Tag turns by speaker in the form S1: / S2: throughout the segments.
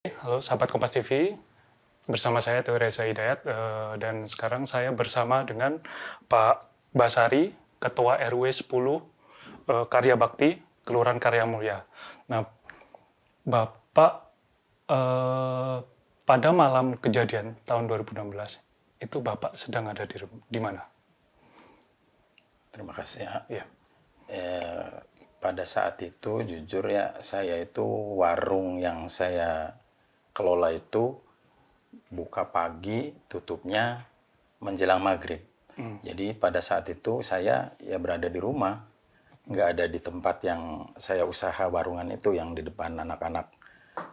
S1: Halo sahabat Kompas TV, bersama saya Teo Reza Hidayat, dan sekarang saya bersama dengan Pak Basari, Ketua RW 10 Karya Bakti, Kelurahan Karya Mulya. Nah, Bapak pada malam kejadian tahun 2016, itu Bapak sedang ada di mana?
S2: Terima kasih ya.
S1: Iya.
S2: Pada saat itu jujur ya, saya itu warung yang saya kelola itu buka pagi, tutupnya menjelang maghrib. Jadi pada saat itu saya ya berada di rumah, nggak ada di tempat yang saya usaha warungan itu, yang di depan anak-anak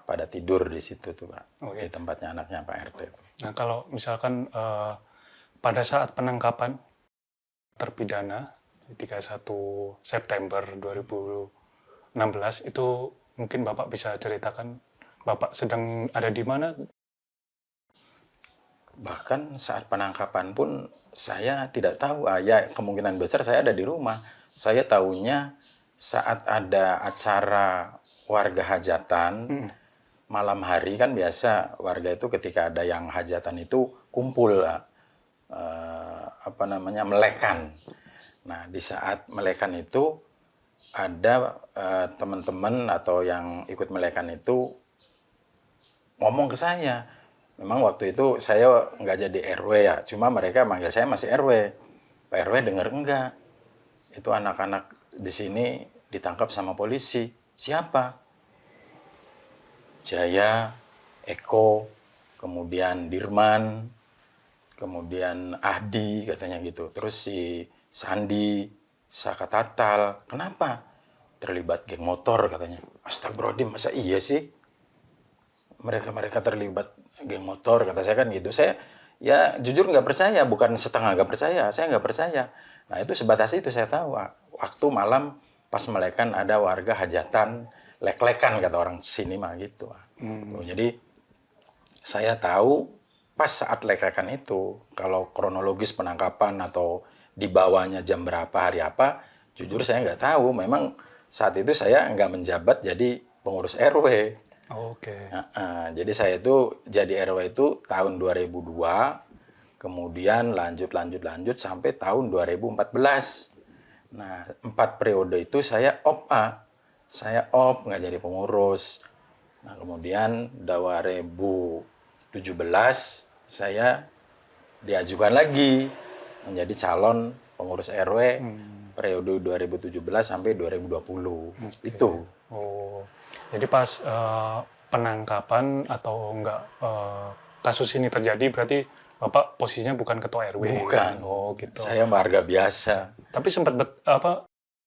S2: pada tidur di situ tuh Pak.
S1: Oke.
S2: Di tempatnya anaknya Pak RT.
S1: Nah, kalau misalkan pada saat penangkapan terpidana 31 September 2016 itu mungkin Bapak bisa ceritakan Bapak sedang ada di mana?
S2: Bahkan saat penangkapan pun saya tidak tahu, ya kemungkinan besar saya ada di rumah. Saya tahunya saat ada acara warga hajatan, malam hari kan biasa warga itu ketika ada yang hajatan itu kumpul, melekan. Nah, di saat melekan itu ada teman-teman atau yang ikut melekan itu ngomong ke saya. Memang waktu itu saya nggak jadi RW ya, cuma mereka manggil saya masih RW. Pak RW dengar enggak? Itu anak-anak di sini ditangkap sama polisi. Siapa? Jaya, Eko, kemudian Dirman, kemudian Ahdi katanya gitu. Terus si Sandi, Saka Tatal. Kenapa? Terlibat geng motor katanya. Astagfirullahaladzim, masa iya sih? Mereka terlibat geng motor, kata saya kan gitu. Saya ya jujur nggak percaya, bukan setengah nggak percaya, saya nggak percaya. Nah itu sebatas itu saya tahu. Waktu malam pas melekan ada warga hajatan, lek-lekan kata orang sini mah gitu. Tuh, jadi saya tahu pas saat lek-lekan itu, kalau kronologis penangkapan atau dibawanya jam berapa, hari apa, jujur saya nggak tahu. Memang saat itu saya nggak menjabat jadi pengurus RW.
S1: Oke.
S2: Jadi saya itu jadi RW itu tahun 2002, kemudian lanjut sampai tahun 2014. Nah, 4 periode itu saya saya nggak jadi pengurus. Nah, kemudian 2017 saya diajukan lagi menjadi calon pengurus RW periode 2017 sampai 2020.
S1: Okay.
S2: Itu.
S1: Oh, jadi pas penangkapan atau enggak kasus ini terjadi berarti Bapak posisinya bukan ketua RW?
S2: Bukan.
S1: Oh gitu.
S2: Saya warga biasa.
S1: Tapi sempat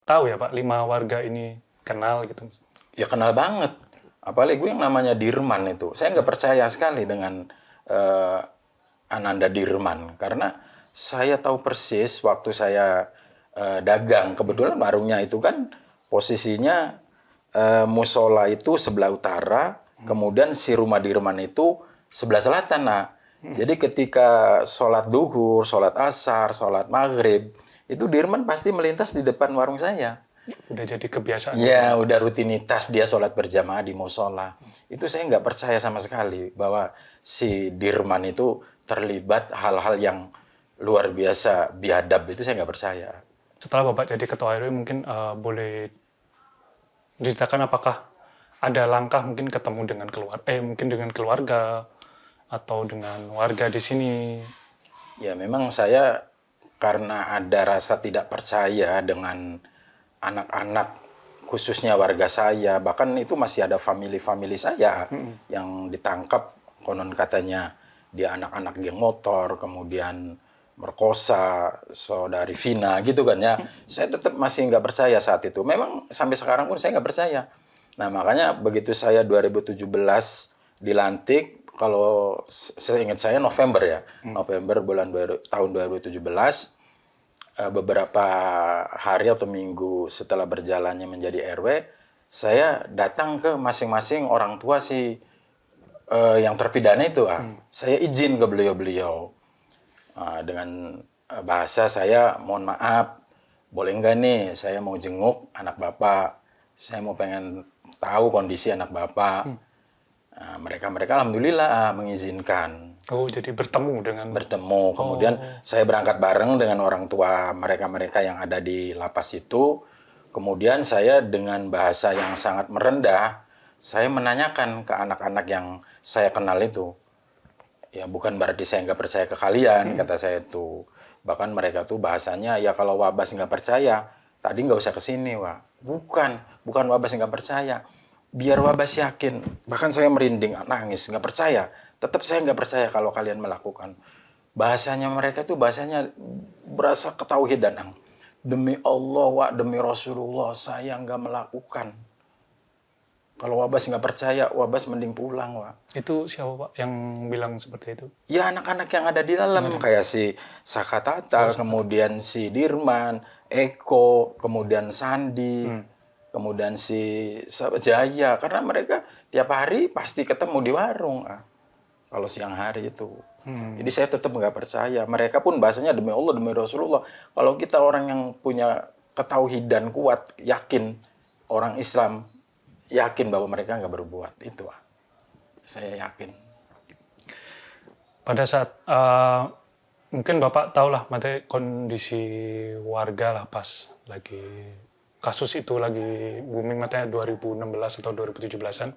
S1: tahu ya Pak, 5 warga ini kenal gitu?
S2: Ya kenal banget. Apalagi gue yang namanya Dirman itu. Saya nggak percaya sekali dengan Ananda Dirman. Karena saya tahu persis waktu saya dagang. Kebetulan warungnya itu kan posisinya musola itu sebelah utara. Kemudian si rumah Dirman itu sebelah selatan. Nah, jadi ketika sholat duhur, sholat asar, sholat maghrib, itu Dirman pasti melintas di depan warung saya.
S1: Udah jadi kebiasaan?
S2: Ya, udah rutinitas dia sholat berjamaah di musola. Itu saya nggak percaya sama sekali bahwa si Dirman itu terlibat hal-hal yang luar biasa biadab, itu saya nggak percaya.
S1: Setelah Bapak jadi ketua RW mungkin boleh diceritakan apakah ada langkah mungkin ketemu dengan keluarga atau dengan warga di sini?
S2: Ya, memang saya karena ada rasa tidak percaya dengan anak-anak, khususnya warga saya, bahkan itu masih ada family saya yang ditangkap, konon katanya dia anak-anak geng motor, kemudian merkosa saudari Vina gitu kan ya. Saya tetap masih nggak percaya saat itu. Memang sampai sekarang pun saya nggak percaya. Nah makanya begitu saya 2017 dilantik, kalau seingat saya November ya, November tahun 2017, beberapa hari atau minggu setelah berjalannya menjadi RW, saya datang ke masing-masing orang tua si yang terpidana itu. Saya izin ke beliau-beliau dengan bahasa saya, mohon maaf, boleh nggak nih saya mau jenguk anak bapak, saya mau pengen tahu kondisi anak bapak. Nah, mereka alhamdulillah mengizinkan.
S1: Oh, jadi bertemu dengan...
S2: Bertemu. Kemudian saya berangkat bareng dengan orang tua mereka-mereka yang ada di lapas itu. Kemudian saya dengan bahasa yang sangat merendah, saya menanyakan ke anak-anak yang saya kenal itu. Ya bukan berarti saya nggak percaya ke kalian, kata saya itu. Bahkan mereka tuh bahasanya, ya kalau Wabas nggak percaya, tadi nggak usah kesini, Wak. Bukan Wabas nggak percaya. Biar Wabas yakin. Bahkan saya merinding, nangis, nggak percaya. Tetap saya nggak percaya kalau kalian melakukan. Bahasanya mereka tuh bahasanya berasa ketauhidan. Demi Allah, Wak, demi Rasulullah, saya nggak melakukan. Kalau Wabas nggak percaya, Wabas mending pulang, Wak.
S1: Itu siapa, Pak, yang bilang seperti itu?
S2: Ya anak-anak yang ada di dalam, kayak si Saka Tatal, kemudian si Dirman, Eko, kemudian Sandi, kemudian si Jaya. Karena mereka tiap hari pasti ketemu di warung. Kalau siang hari itu. Jadi saya tetap nggak percaya. Mereka pun bahasanya demi Allah, demi Rasulullah. Kalau kita orang yang punya ketauhidan kuat, yakin, orang Islam, yakin bahwa mereka nggak berbuat. Itu saya yakin.
S1: Pada saat mungkin Bapak tahu lah materi kondisi warga lah pas lagi kasus itu lagi booming matanya 2016 atau 2017-an.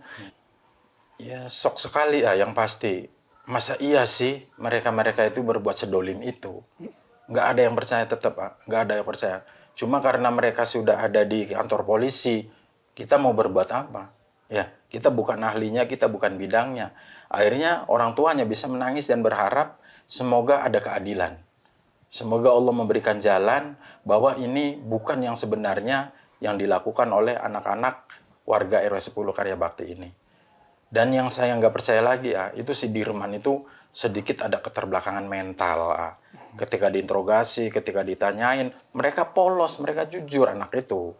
S2: Ya shock sekali yang pasti. Masa iya sih mereka-mereka itu berbuat sedolim itu? Nggak ada yang percaya tetap, nggak ada yang percaya. Cuma karena mereka sudah ada di kantor polisi, kita mau berbuat apa? Ya, kita bukan ahlinya, kita bukan bidangnya. Akhirnya orang tuanya bisa menangis dan berharap semoga ada keadilan. Semoga Allah memberikan jalan bahwa ini bukan yang sebenarnya yang dilakukan oleh anak-anak warga RW 10 Karya Bakti ini. Dan yang saya nggak percaya lagi itu si Dirman itu sedikit ada keterbelakangan mental. Ketika diinterogasi, ketika ditanyain, mereka polos, mereka jujur anak itu.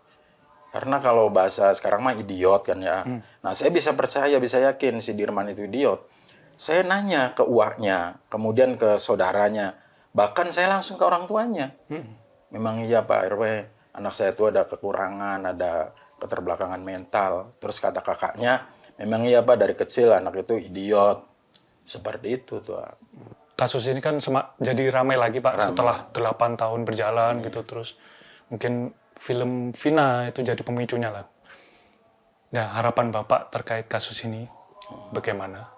S2: Karena kalau bahasa sekarang mah idiot kan ya. Nah saya bisa percaya, bisa yakin si Dirman itu idiot. Saya nanya ke uaknya, kemudian ke saudaranya. Bahkan saya langsung ke orang tuanya. Memang iya Pak RW, anak saya itu ada kekurangan, ada keterbelakangan mental. Terus kata kakaknya, memang iya Pak dari kecil anak itu idiot. Seperti itu tuh.
S1: Kasus ini kan jadi ramai lagi Pak setelah 8 tahun berjalan gitu. Terus mungkin film Vina itu jadi pemicunya lah. Nah, harapan Bapak terkait kasus ini bagaimana?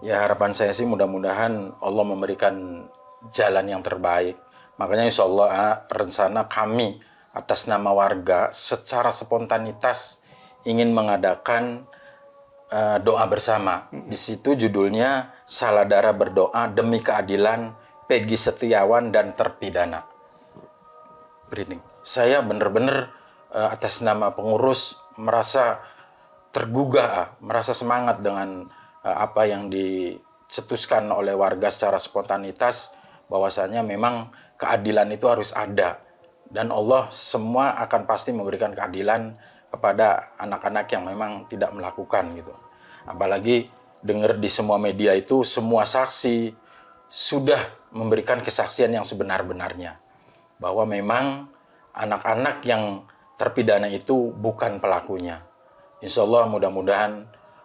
S2: Ya harapan saya sih mudah-mudahan Allah memberikan jalan yang terbaik. Makanya insya Allah rencana kami atas nama warga secara spontanitas ingin mengadakan doa bersama. Di situ judulnya Saladara Berdoa Demi Keadilan Peggy Setiawan dan Terpidana. Berinding. Saya benar-benar atas nama pengurus merasa tergugah, merasa semangat dengan apa yang dicetuskan oleh warga secara spontanitas, bahwasanya memang keadilan itu harus ada. Dan Allah semua akan pasti memberikan keadilan kepada anak-anak yang memang tidak melakukan gitu. Apalagi dengar di semua media itu semua saksi sudah memberikan kesaksian yang sebenar-benarnya. Bahwa memang anak-anak yang terpidana itu bukan pelakunya. Insya Allah mudah-mudahan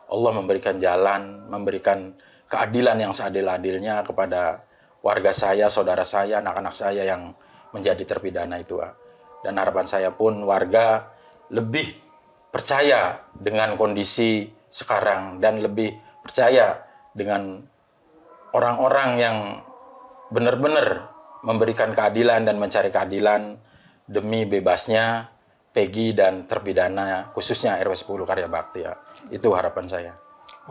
S2: Allah memberikan jalan, memberikan keadilan yang seadil-adilnya kepada warga saya, saudara saya, anak-anak saya yang menjadi terpidana itu. Dan harapan saya pun warga lebih percaya dengan kondisi sekarang dan lebih percaya dengan orang-orang yang benar-benar memberikan keadilan dan mencari keadilan demi bebasnya Peggy dan terpidana khususnya RW 10 Karya Bakti ya. Itu harapan saya.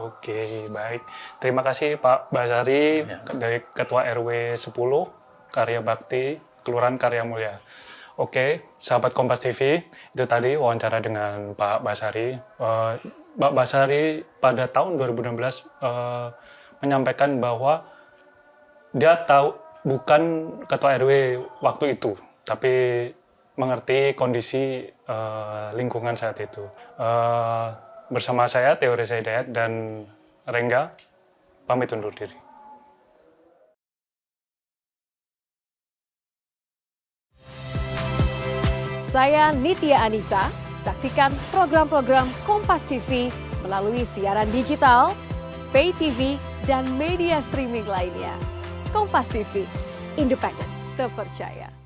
S1: Oke, baik. Terima kasih Pak Basari dari Ketua RW 10 Karya Bakti, Kelurahan Karya Mulia. Oke, sahabat Kompas TV, itu tadi wawancara dengan Pak Basari. Pak Basari pada tahun 2016 menyampaikan bahwa dia tahu bukan Ketua RW waktu itu, tapi mengerti kondisi lingkungan saat itu. Bersama saya, Theo Reza Hidayat dan Rengga, pamit undur diri.
S3: Saya Nitya Anissa, saksikan program-program Kompas TV melalui siaran digital, pay TV, dan media streaming lainnya. Kompas TV, independen, terpercaya.